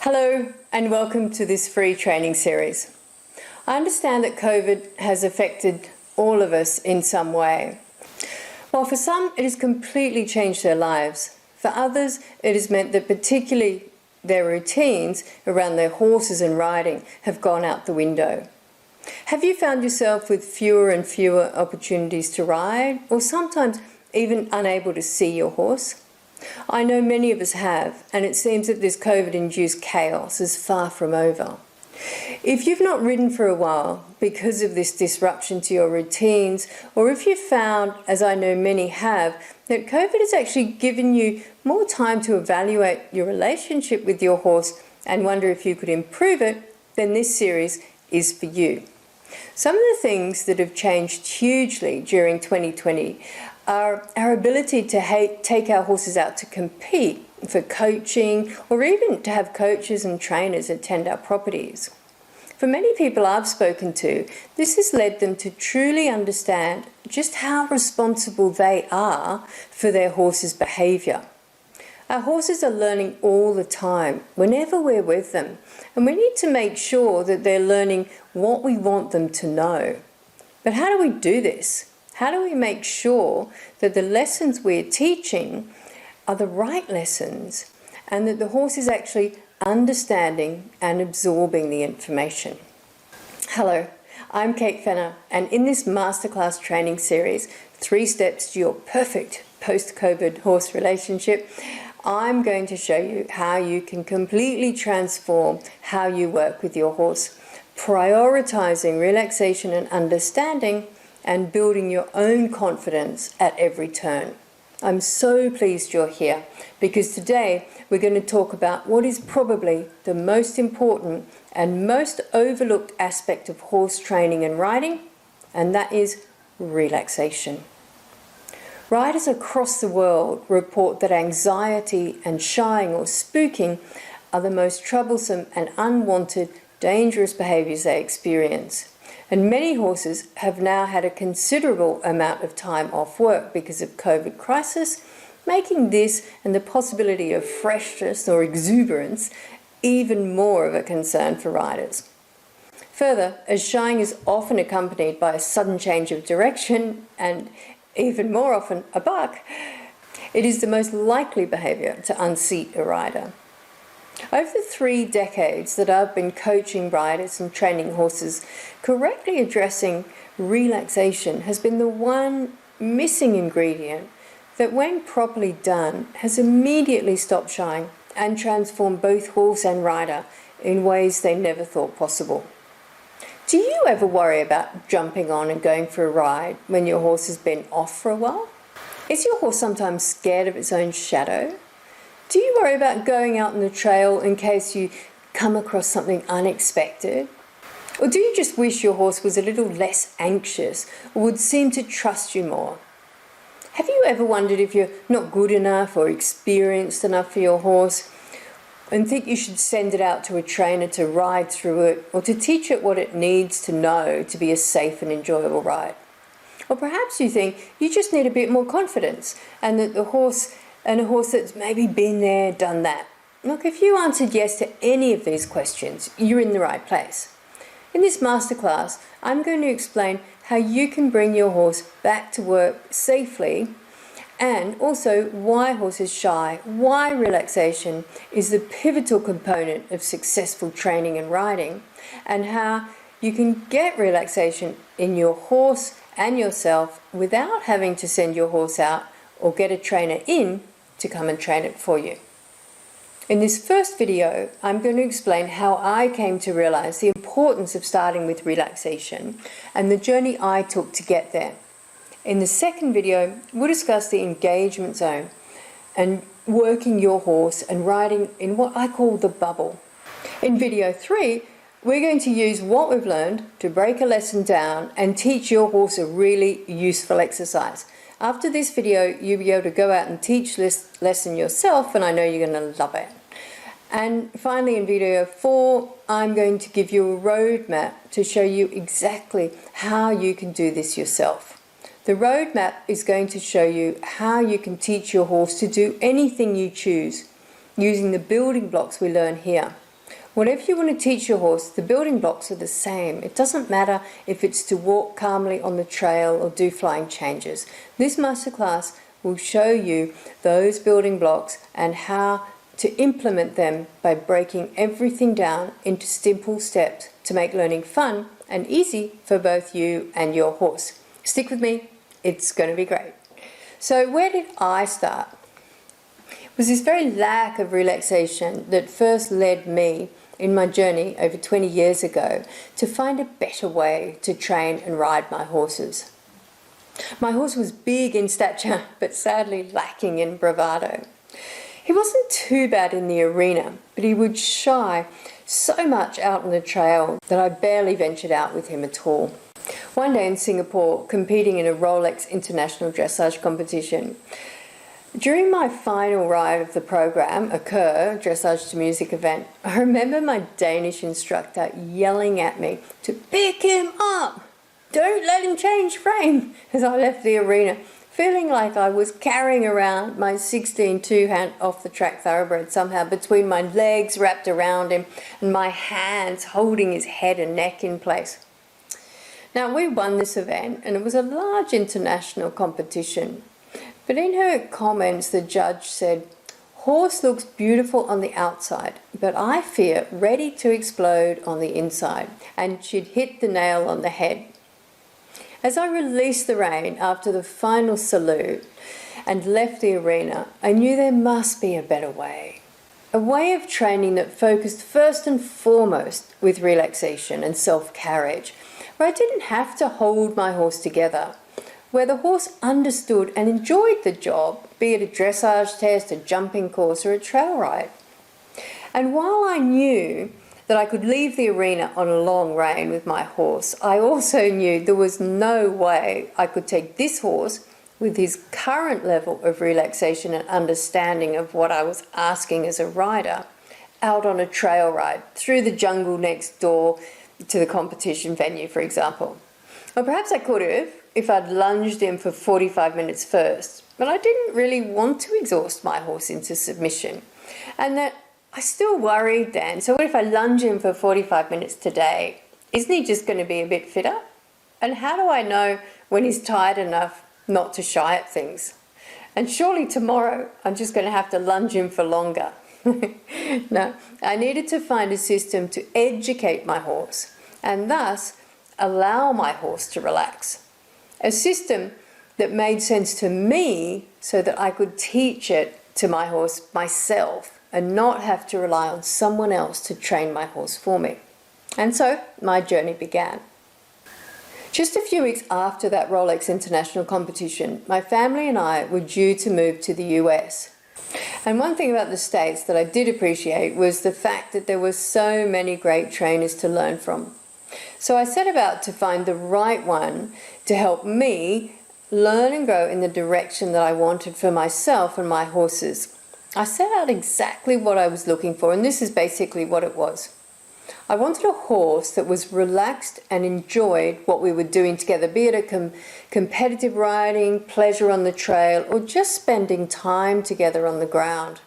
Hello and welcome to this free training series. I understand that COVID has affected all of us in some way. While for some it has completely changed their lives, for others it has meant that particularly their routines around their horses and riding have gone out the window. Have you found yourself with fewer and fewer opportunities to ride, or sometimes even unable to see your horse? I know many of us have, and it seems that this COVID-induced chaos is far from over. If you've not ridden for a while because of this disruption to your routines, or if you've found, as I know many have, that COVID has actually given you more time to evaluate your relationship with your horse and wonder if you could improve it, then this series is for you. Some of the things that have changed hugely during 2020 are our ability to take our horses out to compete for coaching, or even to have coaches and trainers attend our properties. For many people I've spoken to, this has led them to truly understand just how responsible they are for their horse's behaviour. Our horses are learning all the time, whenever we're with them, and we need to make sure that they're learning what we want them to know. But how do we do this? How do we make sure that the lessons we're teaching are the right lessons and that the horse is actually understanding and absorbing the information? Hello, I'm Kate Fenner, and in this masterclass training series, 3 Steps to Your Perfect Post-COVID Horse Relationship, I'm going to show you how you can completely transform how you work with your horse, prioritizing relaxation and understanding, and building your own confidence at every turn. I'm so pleased you're here, because today we're going to talk about what is probably the most important and most overlooked aspect of horse training and riding, and that is relaxation. Riders across the world report that anxiety and shying or spooking are the most troublesome and unwanted, dangerous behaviours they experience. And many horses have now had a considerable amount of time off work because of COVID crisis, making this and the possibility of freshness or exuberance even more of a concern for riders. Further, as shying is often accompanied by a sudden change of direction and even more often a buck, it is the most likely behaviour to unseat a rider. Over the 3 decades that I've been coaching riders and training horses, correctly addressing relaxation has been the one missing ingredient that, when properly done, has immediately stopped shying and transformed both horse and rider in ways they never thought possible. Do you ever worry about jumping on and going for a ride when your horse has been off for a while? Is your horse sometimes scared of its own shadow? Do you worry about going out on the trail in case you come across something unexpected? Or do you just wish your horse was a little less anxious or would seem to trust you more? Have you ever wondered if you're not good enough or experienced enough for your horse and think you should send it out to a trainer to ride through it, or to teach it what it needs to know to be a safe and enjoyable ride? Or perhaps you think you just need a bit more confidence and that a horse that's maybe been there, done that. Look, if you answered yes to any of these questions, you're in the right place. In this masterclass, I'm going to explain how you can bring your horse back to work safely, and also why horses shy, why relaxation is the pivotal component of successful training and riding, and how you can get relaxation in your horse and yourself without having to send your horse out or get a trainer in to come and train it for you. In this first video, I'm going to explain how I came to realize the importance of starting with relaxation and the journey I took to get there. In the second video, we'll discuss the engagement zone and working your horse and riding in what I call the bubble. In video 3, we're going to use what we've learned to break a lesson down and teach your horse a really useful exercise. After this video, you'll be able to go out and teach this lesson yourself, and I know you're going to love it. And finally, in video 4, I'm going to give you a roadmap to show you exactly how you can do this yourself. The roadmap is going to show you how you can teach your horse to do anything you choose, using the building blocks we learn here. Whatever you want to teach your horse, the building blocks are the same. It doesn't matter if it's to walk calmly on the trail or do flying changes. This masterclass will show you those building blocks and how to implement them by breaking everything down into simple steps to make learning fun and easy for both you and your horse. Stick with me, it's going to be great. So where did I start? It was this very lack of relaxation that first led me in my journey over 20 years ago to find a better way to train and ride my horses. My horse was big in stature, but sadly lacking in bravado. He wasn't too bad in the arena, but he would shy so much out on the trail that I barely ventured out with him at all. One day in Singapore, competing in a Rolex International Dressage competition, during my final ride of the program, a Kerr dressage to music event, I remember my Danish instructor yelling at me to pick him up. Don't let him change frame, as I left the arena, feeling like I was carrying around my 16 two-hand off-the-track thoroughbred somehow between my legs wrapped around him and my hands holding his head and neck in place. Now, we won this event, and it was a large international competition. But in her comments, the judge said, "Horse looks beautiful on the outside, but I fear ready to explode on the inside." And she'd hit the nail on the head. As I released the rein after the final salute and left the arena, I knew there must be a better way. A way of training that focused first and foremost with relaxation and self-carriage, where I didn't have to hold my horse together, where the horse understood and enjoyed the job, be it a dressage test, a jumping course, or a trail ride. And while I knew that I could leave the arena on a long rein with my horse, I also knew there was no way I could take this horse, with his current level of relaxation and understanding of what I was asking as a rider, out on a trail ride through the jungle next door to the competition venue, for example. Or perhaps I could have if I'd lunged him for 45 minutes first, but I didn't really want to exhaust my horse into submission. And that I still worried then, so what if I lunge him for 45 minutes today? Isn't he just going to be a bit fitter? And how do I know when he's tired enough not to shy at things? And surely tomorrow I'm just going to have to lunge him for longer. No, I needed to find a system to educate my horse and thus allow my horse to relax. A system that made sense to me so that I could teach it to my horse myself and not have to rely on someone else to train my horse for me. And so my journey began. Just a few weeks after that Rolex International competition, my family and I were due to move to the US. And one thing about the States that I did appreciate was the fact that there were so many great trainers to learn from. So I set about to find the right one to help me learn and grow in the direction that I wanted for myself and my horses. I set out exactly what I was looking for, and this is basically what it was. I wanted a horse that was relaxed and enjoyed what we were doing together, be it a competitive riding, pleasure on the trail, or just spending time together on the ground.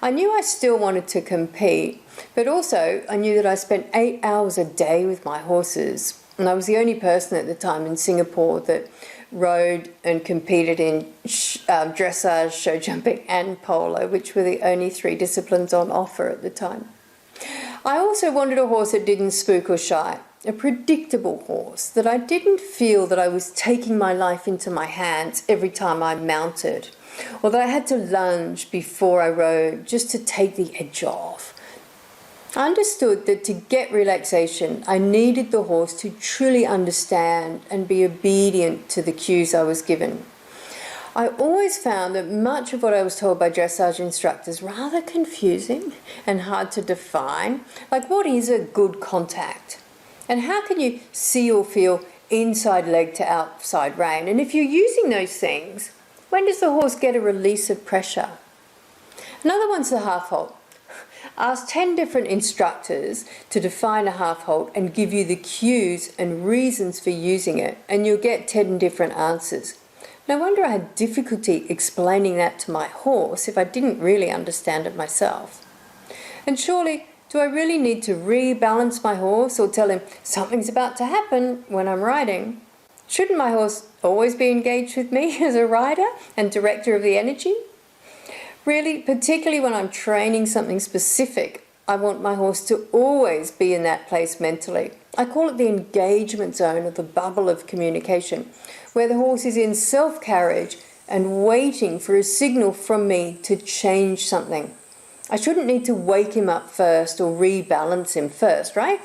I knew I still wanted to compete, but also I knew that I spent 8 hours a day with my horses, and I was the only person at the time in Singapore that rode and competed in dressage, show jumping and polo, which were the only 3 disciplines on offer at the time. I also wanted a horse that didn't spook or shy, a predictable horse, that I didn't feel that I was taking my life into my hands every time I mounted, or that I had to lunge before I rode just to take the edge off. I understood that to get relaxation, I needed the horse to truly understand and be obedient to the cues I was given. I always found that much of what I was told by dressage instructors rather confusing and hard to define, like what is a good contact? And how can you see or feel inside leg to outside rein? And if you're using those things, when does the horse get a release of pressure? Another one's the half halt. Ask 10 different instructors to define a half halt and give you the cues and reasons for using it, and you'll get 10 different answers. No wonder I had difficulty explaining that to my horse if I didn't really understand it myself. And surely Do I really need to rebalance my horse or tell him something's about to happen when I'm riding? Shouldn't my horse always be engaged with me as a rider and director of the energy? Really, particularly when I'm training something specific, I want my horse to always be in that place mentally. I call it the engagement zone, or the bubble of communication, where the horse is in self-carriage and waiting for a signal from me to change something. I shouldn't need to wake him up first or rebalance him first, right?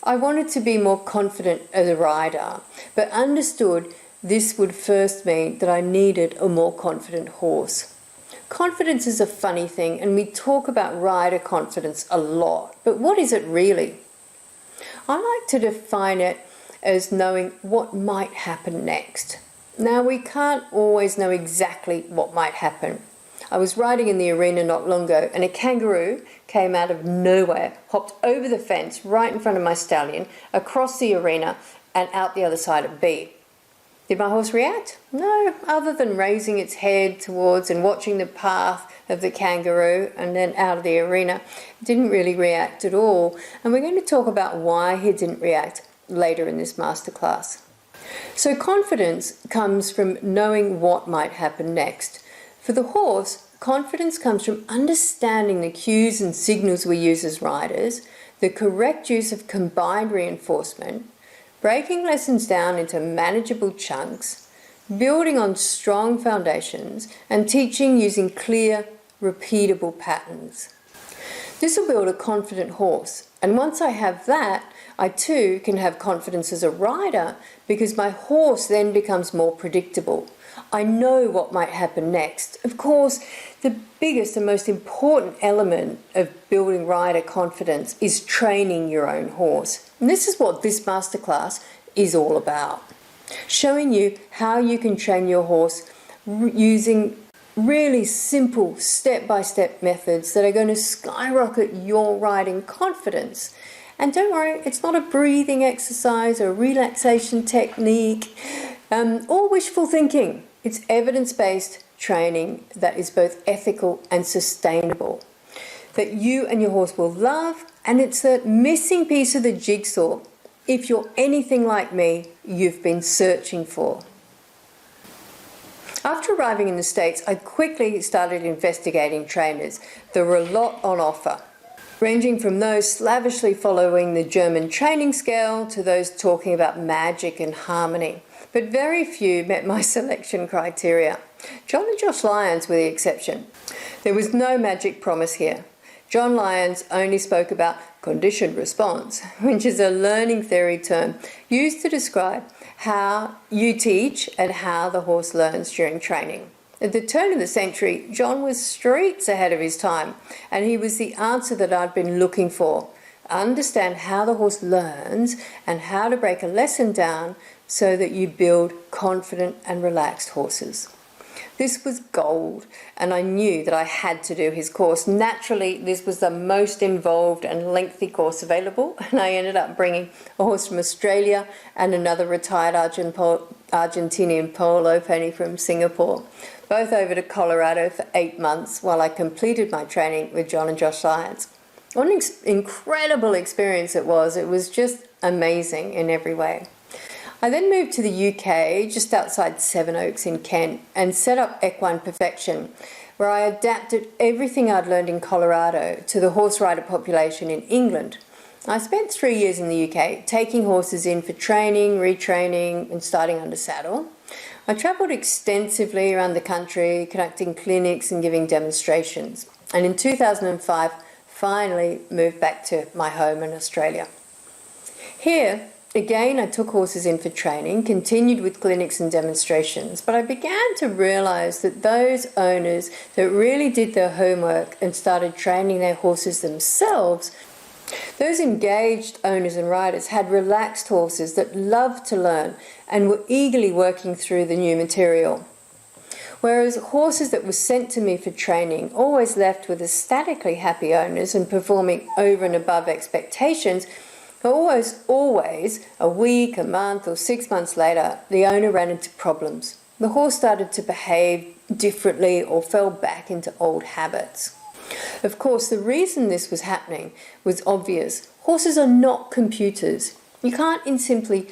I wanted to be more confident as a rider, but understood this would first mean that I needed a more confident horse. Confidence is a funny thing, and we talk about rider confidence a lot, but what is it really? I like to define it as knowing what might happen next. Now, we can't always know exactly what might happen. I was riding in the arena not long ago, and a kangaroo came out of nowhere, hopped over the fence right in front of my stallion, across the arena, and out the other side of B. Did my horse react? No, other than raising its head towards and watching the path of the kangaroo and then out of the arena. It didn't really react at all, and we're going to talk about why he didn't react later in this masterclass. So confidence comes from knowing what might happen next. For the horse, confidence comes from understanding the cues and signals we use as riders, the correct use of combined reinforcement, breaking lessons down into manageable chunks, building on strong foundations, and teaching using clear, repeatable patterns. This will build a confident horse, and once I have that, I too can have confidence as a rider because my horse then becomes more predictable. I know what might happen next. Of course, the biggest and most important element of building rider confidence is training your own horse. And this is what this masterclass is all about. Showing you how you can train your horse using really simple step-by-step methods that are going to skyrocket your riding confidence. And don't worry, it's not a breathing exercise or a relaxation technique or wishful thinking. It's evidence-based training that is both ethical and sustainable, that you and your horse will love, and it's the missing piece of the jigsaw, if you're anything like me, you've been searching for. After arriving in the States, I quickly started investigating trainers. There were a lot on offer, ranging from those slavishly following the German training scale to those talking about magic and harmony. But very few met my selection criteria. John and Josh Lyons were the exception. There was no magic promise here. John Lyons only spoke about conditioned response, which is a learning theory term used to describe how you teach and how the horse learns during training. At the turn of the century, John was streets ahead of his time, and he was the answer that I'd been looking for. Understand how the horse learns and how to break a lesson down so that you build confident and relaxed horses. This was gold, and I knew that I had to do his course. Naturally, this was the most involved and lengthy course available, and I ended up bringing a horse from Australia and another retired Argentinian polo pony from Singapore, both over to Colorado for 8 months while I completed my training with John and Josh Lyons. What an incredible experience it was. It was just amazing in every way. I then moved to the UK, just outside Sevenoaks in Kent, and set up Equine Perfection, where I adapted everything I'd learned in Colorado to the horse rider population in England. I spent 3 years in the UK, taking horses in for training, retraining, and starting under saddle. I travelled extensively around the country, conducting clinics and giving demonstrations, and in 2005, finally moved back to my home in Australia. Here, again, I took horses in for training, continued with clinics and demonstrations, but I began to realise that those owners that really did their homework and started training their horses themselves, those engaged owners and riders had relaxed horses that loved to learn and were eagerly working through the new material. Whereas horses that were sent to me for training always left with ecstatically happy owners and performing over and above expectations, always, a week, a month or 6 months later, the owner ran into problems. The horse started to behave differently or fell back into old habits. Of course, the reason this was happening was obvious. Horses are not computers. You can't simply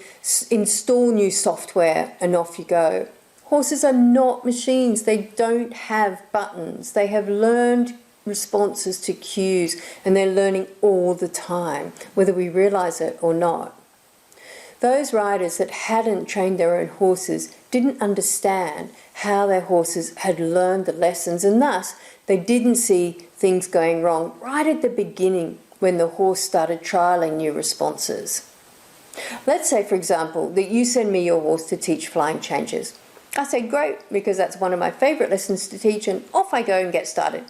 install new software and off you go. Horses are not machines. They don't have buttons. They have learned responses to cues, and they're learning all the time, whether we realize it or not. Those riders that hadn't trained their own horses didn't understand how their horses had learned the lessons, and thus they didn't see things going wrong right at the beginning when the horse started trialing new responses. Let's say, for example, that you send me your horse to teach flying changes. I say, great, because that's one of my favourite lessons to teach, and off I go and get started.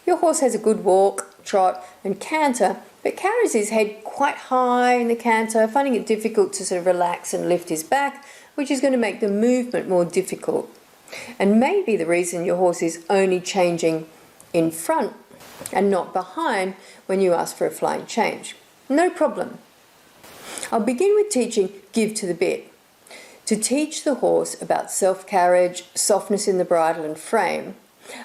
Your horse has a good walk, trot and canter, but carries his head quite high in the canter, finding it difficult to sort of relax and lift his back, which is going to make the movement more difficult. And maybe the reason your horse is only changing in front and not behind when you ask for a flying change. No problem. I'll begin with teaching give to the bit. To teach the horse about self-carriage, softness in the bridle and frame,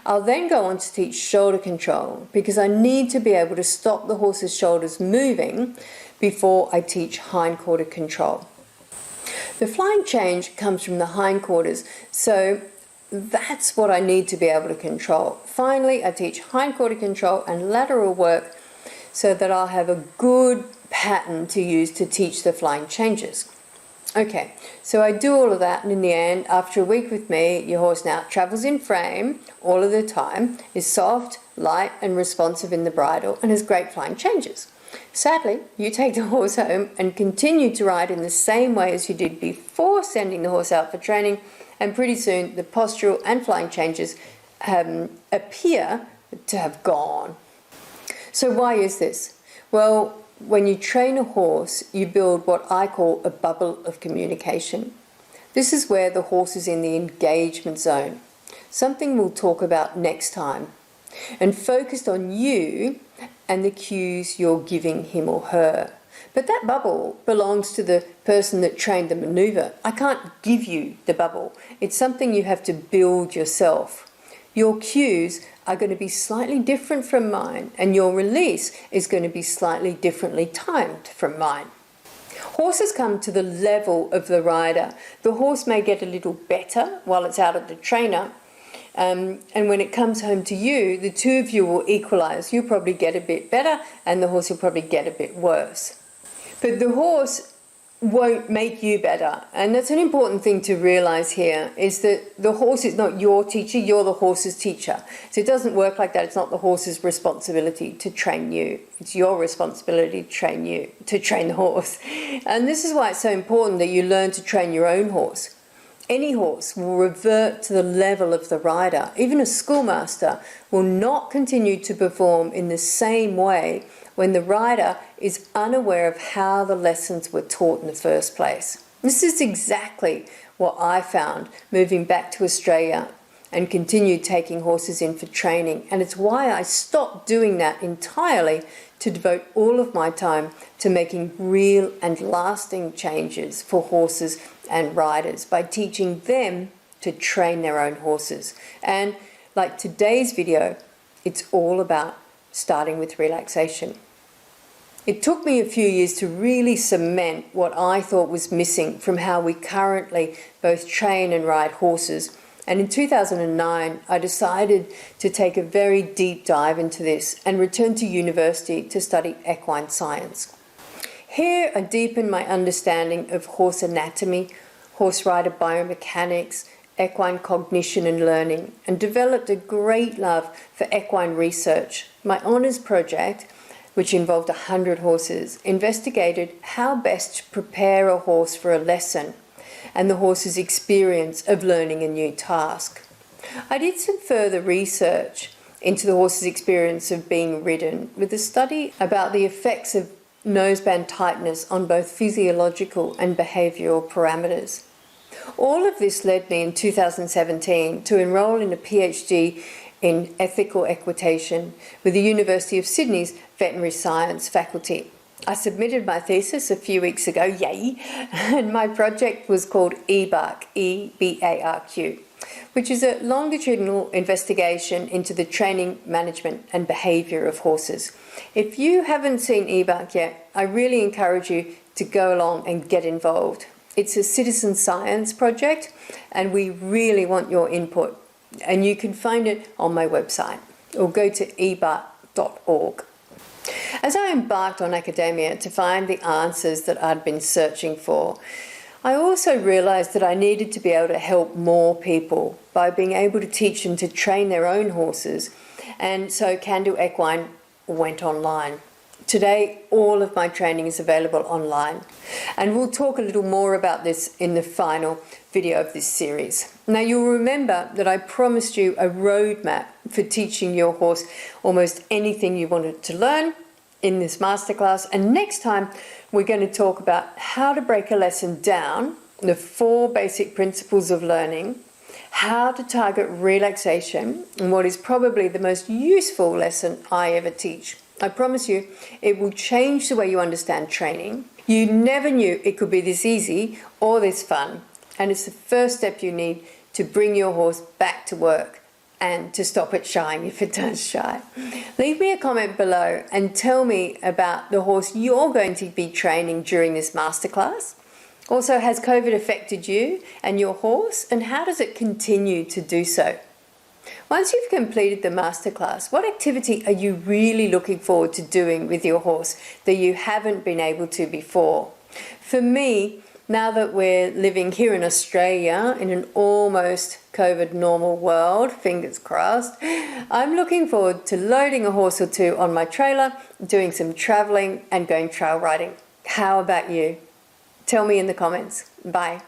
I'll then go on to teach shoulder control, because I need to be able to stop the horse's shoulders moving before I teach hindquarter control. The flying change comes from the hindquarters, so that's what I need to be able to control. Finally, I teach hindquarter control and lateral work so that I'll have a good pattern to use to teach the flying changes. Okay, so I do all of that, and in the end, after a week with me, your horse now travels in frame all of the time, is soft, light and responsive in the bridle, and has great flying changes. Sadly, you take the horse home and continue to ride in the same way as you did before sending the horse out for training, and pretty soon the postural and flying changes appear to have gone. So why is this? Well, when you train a horse, you build what I call a bubble of communication. This is where the horse is in the engagement zone, something we'll talk about next time, and focused on you and the cues you're giving him or her. But that bubble belongs to the person that trained the maneuver. I can't give you the bubble. It's something you have to build yourself. Your cues are going to be slightly different from mine, and your release is going to be slightly differently timed from mine. Horses come to the level of the rider. The horse may get a little better while it's out at the trainer, and when it comes home to you, the two of you will equalize. You'll probably get a bit better, and the horse will probably get a bit worse. But the horse won't make you better, and that's an important thing to realize here, is that the horse is not your teacher, you're the horse's teacher. So it doesn't work like that. It's not the horse's responsibility to train you, it's your responsibility to train the horse. And this is why it's so important that you learn to train your own horse. Any horse will revert to the level of the rider. Even a schoolmaster will not continue to perform in the same way when the rider is unaware of how the lessons were taught in the first place. This is exactly what I found moving back to Australia and continued taking horses in for training, and it's why I stopped doing that entirely to devote all of my time to making real and lasting changes for horses and riders by teaching them to train their own horses. And like today's video, it's all about starting with relaxation. It took me a few years to really cement what I thought was missing from how we currently both train and ride horses. And in 2009, I decided to take a very deep dive into this and return to university to study equine science. Here I deepened my understanding of horse anatomy, horse rider biomechanics, equine cognition and learning, and developed a great love for equine research. My honours project, which involved 100 horses, investigated how best to prepare a horse for a lesson and the horse's experience of learning a new task. I did some further research into the horse's experience of being ridden with a study about the effects of noseband tightness on both physiological and behavioural parameters. All of this led me in 2017 to enrol in a PhD in ethical equitation with the University of Sydney's Veterinary Science faculty. I submitted my thesis a few weeks ago, yay, and my project was called EBARQ, E-B-A-R-Q. which is a longitudinal investigation into the training, management and behaviour of horses. If you haven't seen eBark yet, I really encourage you to go along and get involved. It's a citizen science project and we really want your input. And you can find it on my website or go to ebark.org. As I embarked on academia to find the answers that I'd been searching for, I also realised that I needed to be able to help more people by being able to teach them to train their own horses, and so Can Do Equine went online. Today, all of my training is available online, and we'll talk a little more about this in the final video of this series. Now, you'll remember that I promised you a roadmap for teaching your horse almost anything you wanted to learn in this masterclass, and next time we're going to talk about how to break a lesson down, the 4 basic principles of learning, how to target relaxation, and what is probably the most useful lesson I ever teach. I promise you, it will change the way you understand training. You never knew it could be this easy or this fun, and it's the first step you need to bring your horse back to work and to stop it shying if it does shy. Leave me a comment below and tell me about the horse you're going to be training during this masterclass. Also, has COVID affected you and your horse, and how does it continue to do so? Once you've completed the masterclass, what activity are you really looking forward to doing with your horse that you haven't been able to before? For me, now that we're living here in Australia in an almost COVID normal world, fingers crossed, I'm looking forward to loading a horse or 2 on my trailer, doing some travelling and going trail riding. How about you? Tell me in the comments. Bye.